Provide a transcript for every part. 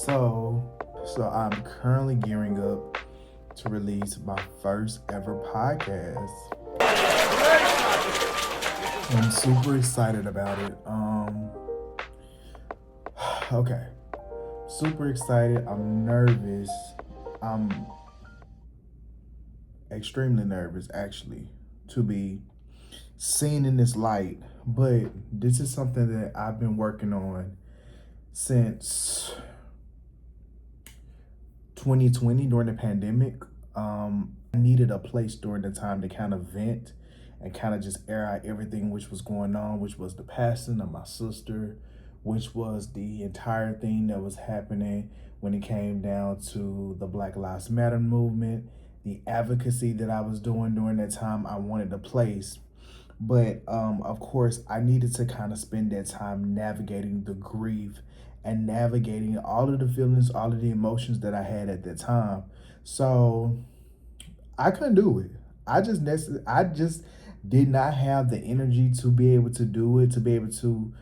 So, so I'm currently gearing up to release my first ever podcast. I'm super excited about it. Okay, super excited. I'm nervous. I'm extremely nervous, actually, to be seen in this light. But this is something that I've been working on since 2020 during the pandemic. I needed a place during the time to kind of vent and kind of just air out everything which was going on, which was the passing of my sister, which was the entire thing that was happening when it came down to the Black Lives Matter movement, the advocacy that I was doing during that time. I wanted a place. But of course, I needed to kind of spend that time navigating the grief and navigating all of the feelings, all of the emotions that I had at that time. So I couldn't do it. I just did not have the energy to be able to do it, to be able to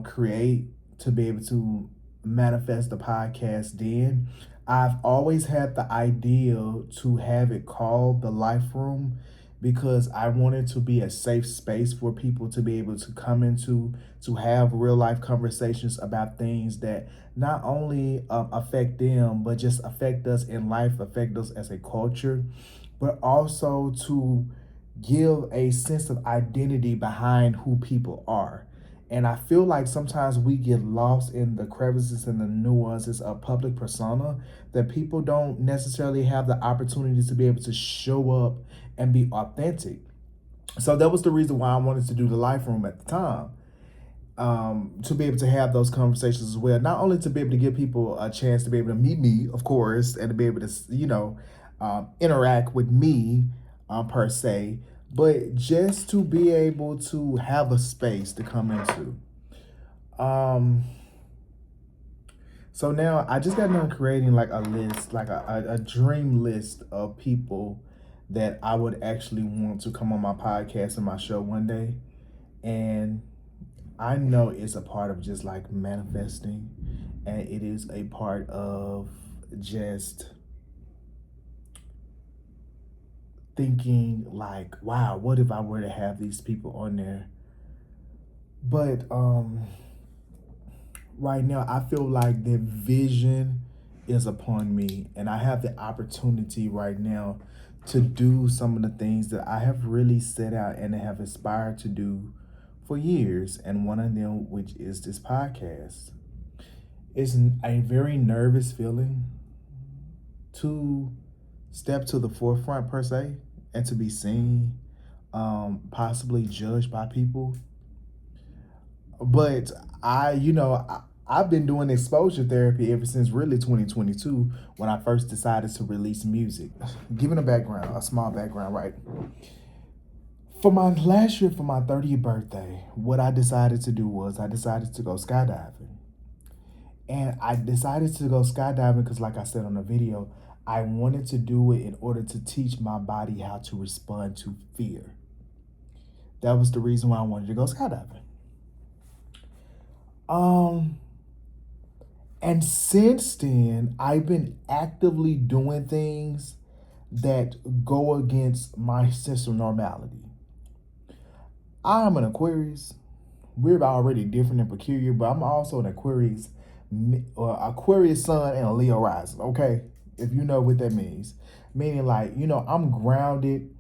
create, to be able to manifest the podcast. Then I've always had the ideal to have it called the Life Room because I wanted to be a safe space for people to be able to come into, to have real life conversations about things that not only affect them but just affect us in life, affect us as a culture, but also to give a sense of identity behind who people are. And I feel like sometimes we get lost in the crevices and the nuances of public persona that people don't necessarily have the opportunity to be able to show up and be authentic. So that was the reason why I wanted to do the Life Room at the time, to be able to have those conversations as well. Not only to be able to give people a chance to be able to meet me, of course, and to be able to, interact with me, per se, but just to be able to have a space to come into. Um, so now I just got done creating like a list, like a dream list of people that I would actually want to come on my podcast and my show one day. And I know it's a part of just like manifesting, and it is a part of just thinking like, wow, what if I were to have these people on there? But right now I feel like the vision is upon me, and I have the opportunity right now to do some of the things that I have really set out and have aspired to do for years, and one of them which is this podcast. It's a very nervous feeling to step to the forefront per se and to be seen, possibly judged by people. But I've been doing exposure therapy ever since really 2022 when I first decided to release music. Giving a small background, right? For my last year, for my 30th birthday, what I decided to do was I decided to go skydiving. And I decided to go skydiving because, like I said on the video, I wanted to do it in order to teach my body how to respond to fear. That was the reason why I wanted to go skydiving. Um, and since then, I've been actively doing things that go against my sense of normality. I'm an Aquarius. We're already different and peculiar, but I'm also an Aquarius sun and a Leo rising. Okay, if you know what that means, meaning like I'm grounded.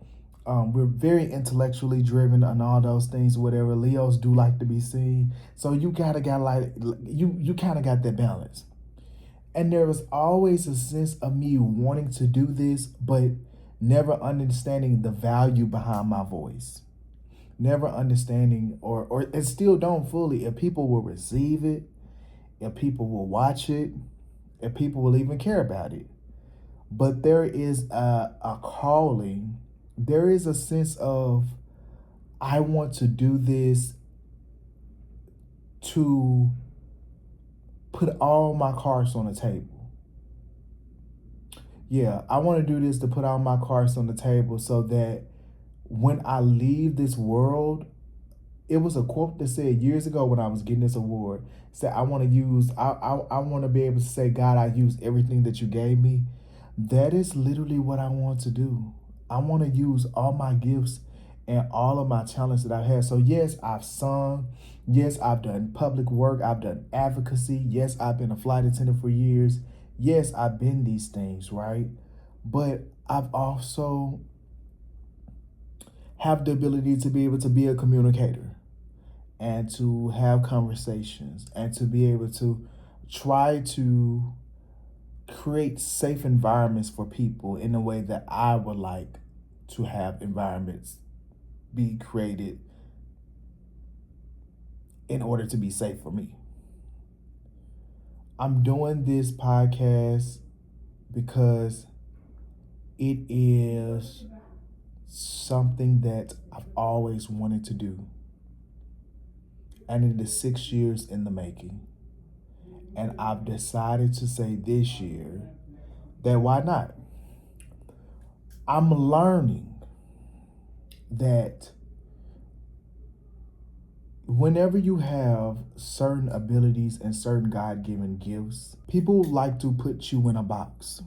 We're very intellectually driven and all those things. Whatever Leos do like to be seen, so you gotta got like you kind of got that balance. And there was always a sense of me wanting to do this, but never understanding the value behind my voice, never understanding or and still don't fully if people will receive it, if people will watch it, if people will even care about it. But there is a calling, there is a sense of I want to do this to put all my cards on the table. Yeah, I want to do this to put all my cards on the table so that when I leave this world, It was a quote that said years ago when I was getting this award, said I want to use I want to be able to say, God, I use everything that you gave me. That is literally what I want to do. I want to use all my gifts and all of my talents that I've had. So yes, I've sung. Yes, I've done public work. I've done advocacy. Yes, I've been a flight attendant for years. Yes, I've been these things, right? But I've also have the ability to be able to be a communicator and to have conversations and to be able to try to create safe environments for people in the way that I would like to have environments be created in order to be safe for me. I'm doing this podcast because it is something that I've always wanted to do. And it is 6 years in the making. And I've decided to say this year that why not? I'm learning that whenever you have certain abilities and certain God-given gifts, people like to put you in a box.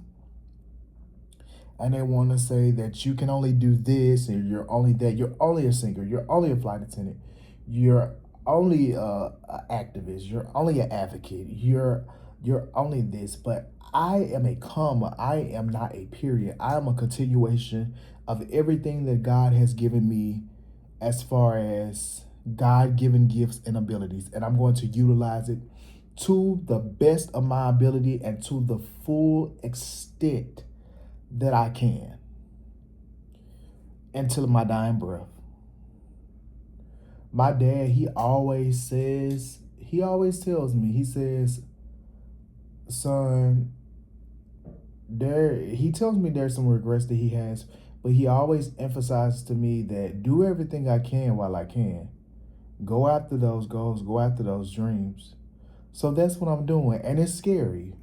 And they want to say that you can only do this and you're only that. You're only a singer. You're only a flight attendant. You're only a activist. You're only an advocate. You're only this. But I am a comma. I am not a period. I am a continuation of everything that God has given me as far as God-given gifts and abilities. And I'm going to utilize it to the best of my ability and to the full extent that I can until my dying breath. My dad, he always tells me, he says, son, he tells me there's some regrets that he has, but he always emphasizes to me that do everything I can while I can. Go after those goals, go after those dreams. So that's what I'm doing, and it's scary.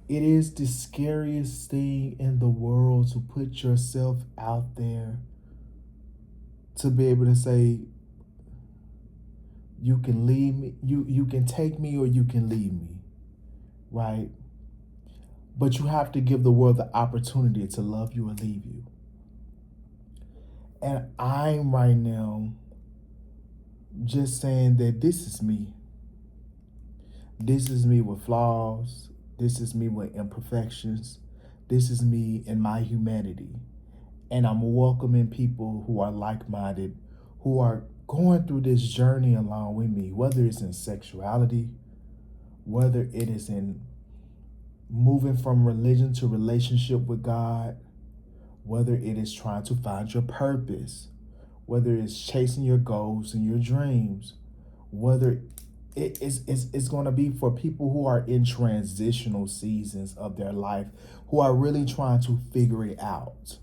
It is the scariest thing in the world to put yourself out there, to be able to say, you can leave me, you can take me or you can leave me, right? But you have to give the world the opportunity to love you or leave you. And I'm right now just saying that this is me. This is me with flaws. This is me with imperfections. This is me in my humanity. And I'm welcoming people who are like-minded, who are going through this journey along with me, whether it's in sexuality, whether it is in moving from religion to relationship with God, whether it is trying to find your purpose, whether it's chasing your goals and your dreams, whether it's going to be for people who are in transitional seasons of their life, who are really trying to figure it out.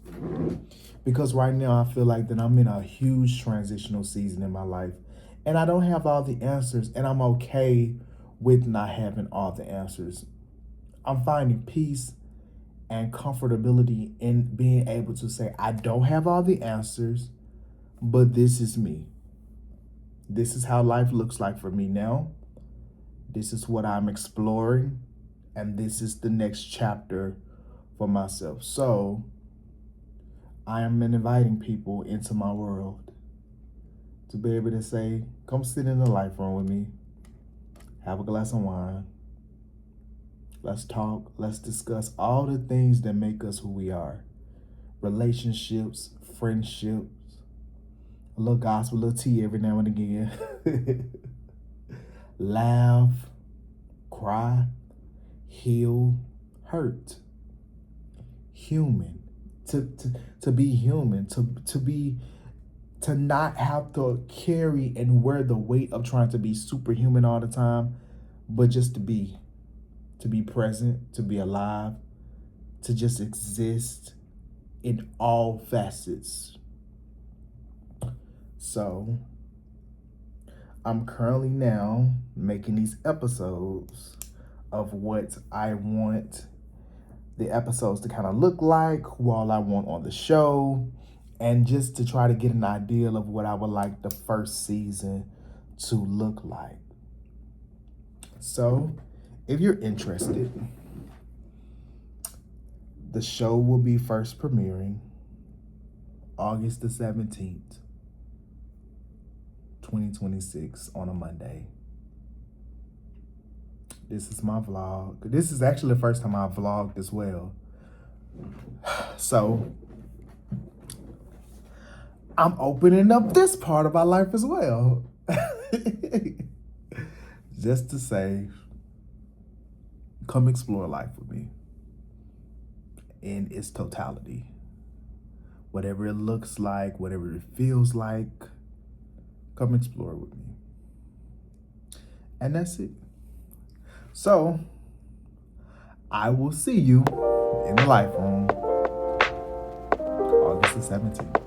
Because right now I feel like that I'm in a huge transitional season in my life, and I don't have all the answers, and I'm okay with not having all the answers. I'm finding peace and comfortability in being able to say, I don't have all the answers, but this is me. This is how life looks like for me now. This is what I'm exploring, and this is the next chapter for myself. So I am inviting people into my world to be able to say, come sit in the life room with me, have a glass of wine, let's talk, let's discuss all the things that make us who we are. Relationships, friendships, a little gospel, a little tea every now and again. Laugh, cry, heal, hurt. Human. To be human, to not have to carry and wear the weight of trying to be superhuman all the time, but just to be present, to be alive, to just exist in all facets. So I'm currently now making these episodes of what I want the episodes to kind of look like, who all I want on the show. and just to try to get an idea of what I would like the first season to look like. So, if you're interested, the show will be first premiering August the 17th, 2026 on a Monday. This is my vlog. This is actually the first time I've vlogged as well. So, I'm opening up this part of my life as well. Just to say, come explore life with me in its totality. Whatever it looks like, whatever it feels like, come explore with me. And that's it. So, I will see you in the life room August the 17th.